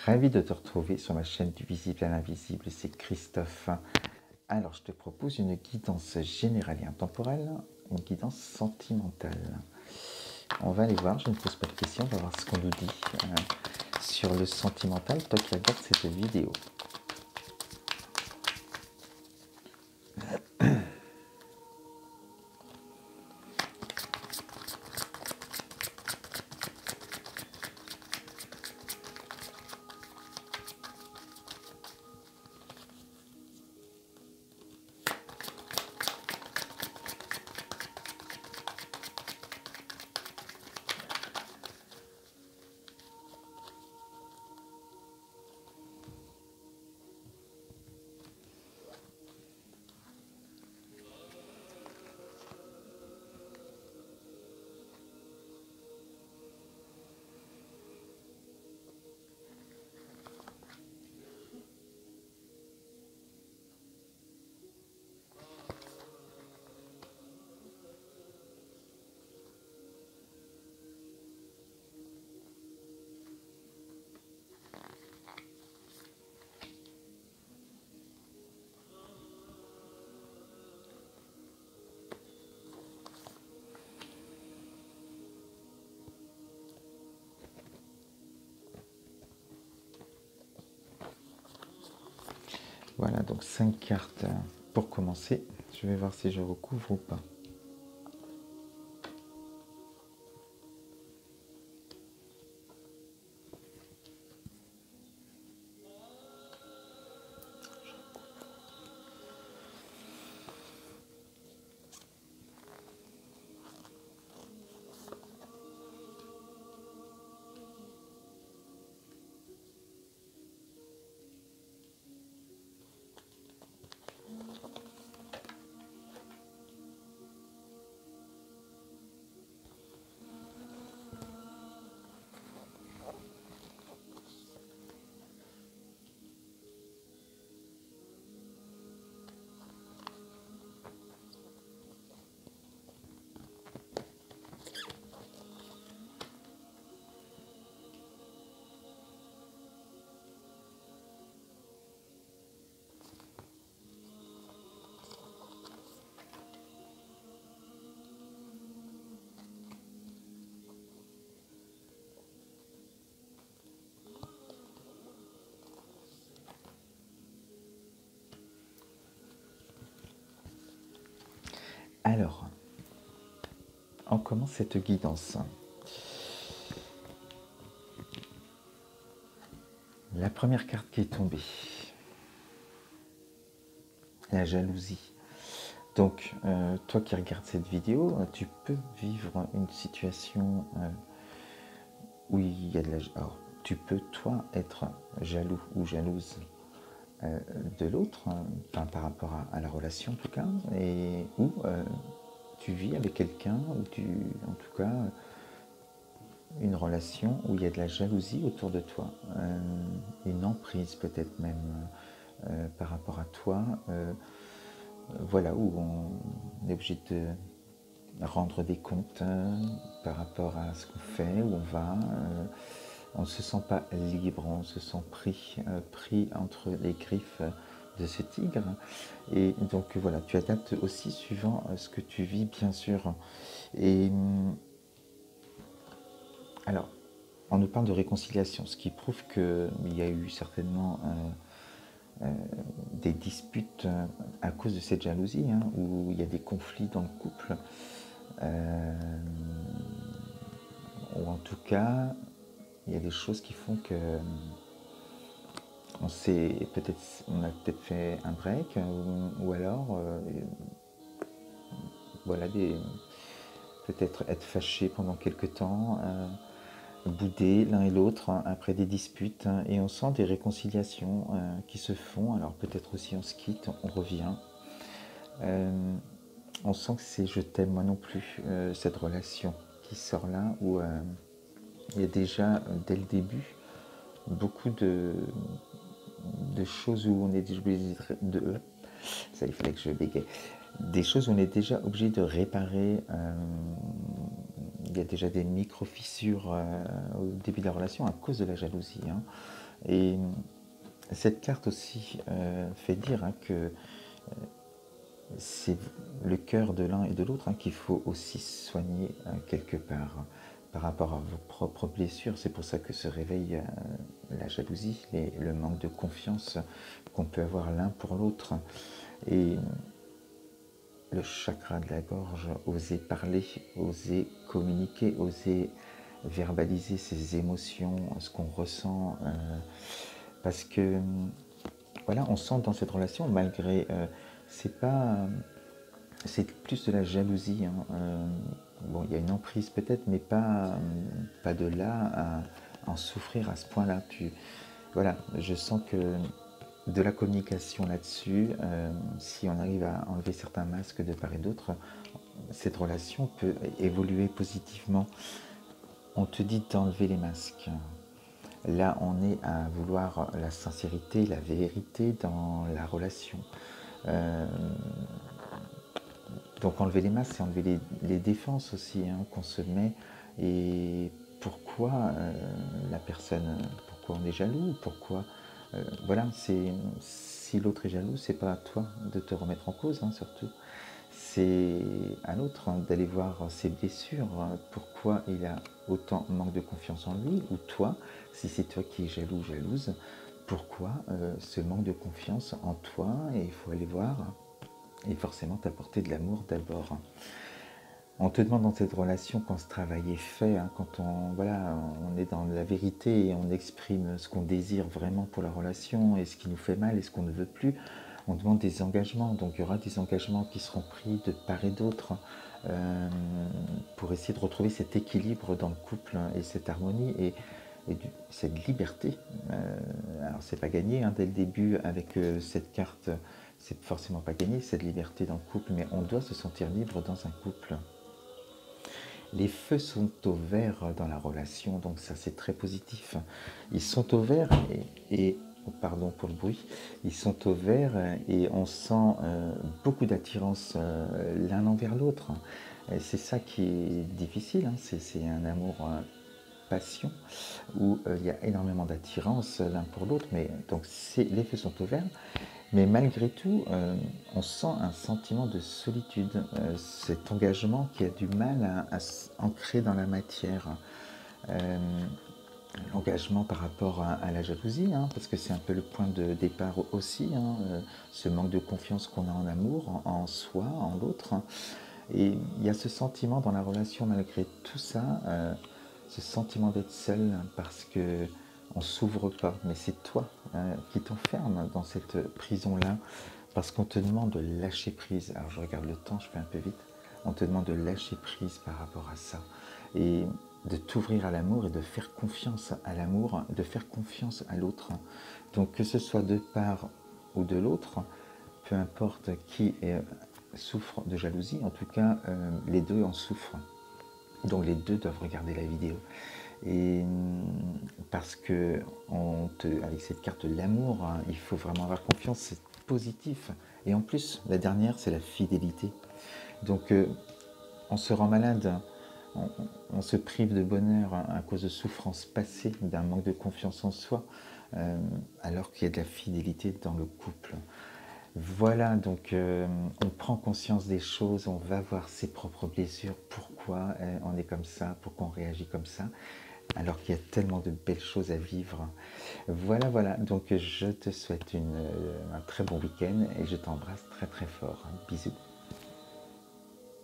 Ravi de te retrouver sur ma chaîne du visible à l'invisible, c'est Christophe. Alors je te propose une guidance générale et intemporelle, une guidance sentimentale. On va aller voir, je ne pose pas de questions, on va voir ce qu'on nous dit sur le sentimental, toi qui regardes cette vidéo. Voilà, donc 5 cartes pour commencer. Je vais voir si je recouvre ou pas. Alors, on commence cette guidance. La première carte qui est tombée, la jalousie. Donc, toi qui regardes cette vidéo, tu peux vivre une situation où il y a de la... Alors, tu peux, toi, être jaloux ou jalouse de l'autre, enfin, par rapport à la relation en tout cas, et ou tu vis avec quelqu'un, ou en tout cas, une relation où il y a de la jalousie autour de toi, une emprise peut-être même par rapport à toi, voilà, où on est obligé de rendre des comptes par rapport à ce qu'on fait, où on va, on ne se sent pas libre, on se sent pris entre les griffes de ce tigre. Et donc voilà, tu adaptes aussi suivant ce que tu vis, bien sûr. Et alors, on nous parle de réconciliation, ce qui prouve qu'il y a eu certainement des disputes à cause de cette jalousie, hein, où il y a des conflits dans le couple, ou en tout cas, il y a des choses qui font que on a peut-être fait un break, ou alors, voilà, peut-être être fâché pendant quelques temps, bouder l'un et l'autre après des disputes, et on sent des réconciliations qui se font. Alors peut-être aussi on se quitte, on revient. On sent que c'est je t'aime moi non plus, cette relation qui sort là, où il y a déjà dès le début beaucoup de choses où on est déjà obligé ça il fallait que je bégaye, des choses où on est déjà obligé de réparer. Il y a déjà des micro-fissures au début de la relation à cause de la jalousie, hein. Et cette carte aussi fait dire que c'est le cœur de l'un et de l'autre qu'il faut aussi soigner quelque part par rapport à vos propres blessures. C'est pour ça que se réveille la jalousie, le manque de confiance qu'on peut avoir l'un pour l'autre. Et le chakra de la gorge, oser parler, oser communiquer, oser verbaliser ses émotions, ce qu'on ressent. Parce que, voilà, on sent dans cette relation, malgré... c'est pas... c'est plus de la jalousie. Bon, il y a une emprise peut-être, mais pas de là à en souffrir à ce point-là. Voilà, je sens que de la communication là-dessus, si on arrive à enlever certains masques de part et d'autre, cette relation peut évoluer positivement. On te dit d'enlever les masques. Là, on est à vouloir la sincérité, la vérité dans la relation. Donc enlever les masques, c'est enlever les défenses aussi qu'on se met. Et pourquoi la personne, pourquoi on est jaloux, pourquoi... voilà, si l'autre est jaloux, c'est pas à toi de te remettre en cause, surtout. C'est à l'autre d'aller voir ses blessures, pourquoi il a autant manque de confiance en lui, ou toi, si c'est toi qui es jaloux ou jalouse, pourquoi ce manque de confiance en toi, et il faut aller voir, et forcément t'apporter de l'amour d'abord. On te demande dans cette relation quand ce travail est fait, quand on est dans la vérité et on exprime ce qu'on désire vraiment pour la relation et ce qui nous fait mal et ce qu'on ne veut plus, on demande des engagements. Donc il y aura des engagements qui seront pris de part et d'autre pour essayer de retrouver cet équilibre dans le couple et cette harmonie et cette liberté. Alors c'est pas gagné dès le début avec cette carte, c'est forcément pas gagné cette liberté dans le couple, mais on doit se sentir libre dans un couple. Les feux sont au vert dans la relation, donc ça c'est très positif. Ils sont au vert et pardon pour le bruit, ils sont au vert et on sent beaucoup d'attirance l'un envers l'autre. C'est ça qui est difficile, c'est un amour passion où il y a énormément d'attirance l'un pour l'autre, mais donc les feux sont au vert. Mais malgré tout, on sent un sentiment de solitude, cet engagement qui a du mal à s'ancrer dans la matière. L'engagement par rapport à la jalousie, parce que c'est un peu le point de départ aussi, ce manque de confiance qu'on a en amour, en soi, en l'autre. Et il y a ce sentiment dans la relation, malgré tout ça, ce sentiment d'être seul parce que on s'ouvre pas, mais c'est toi qui t'enferme dans cette prison-là, parce qu'on te demande de lâcher prise. Alors je regarde le temps, je fais un peu vite. On te demande de lâcher prise par rapport à ça, et de t'ouvrir à l'amour et de faire confiance à l'amour, de faire confiance à l'autre. Donc que ce soit de part ou de l'autre, peu importe qui souffre de jalousie, en tout cas les deux en souffrent. Donc les deux doivent regarder la vidéo. Et parce que avec cette carte de l'amour, il faut vraiment avoir confiance, c'est positif. Et en plus, la dernière, c'est la fidélité. Donc on se rend malade, on se prive de bonheur à cause de souffrances passées, d'un manque de confiance en soi, alors qu'il y a de la fidélité dans le couple. Voilà, donc on prend conscience des choses, on va voir ses propres blessures, pourquoi on est comme ça, pourquoi on réagit comme ça, alors qu'il y a tellement de belles choses à vivre. Voilà, donc je te souhaite un très bon week-end et je t'embrasse très très fort. Bisous.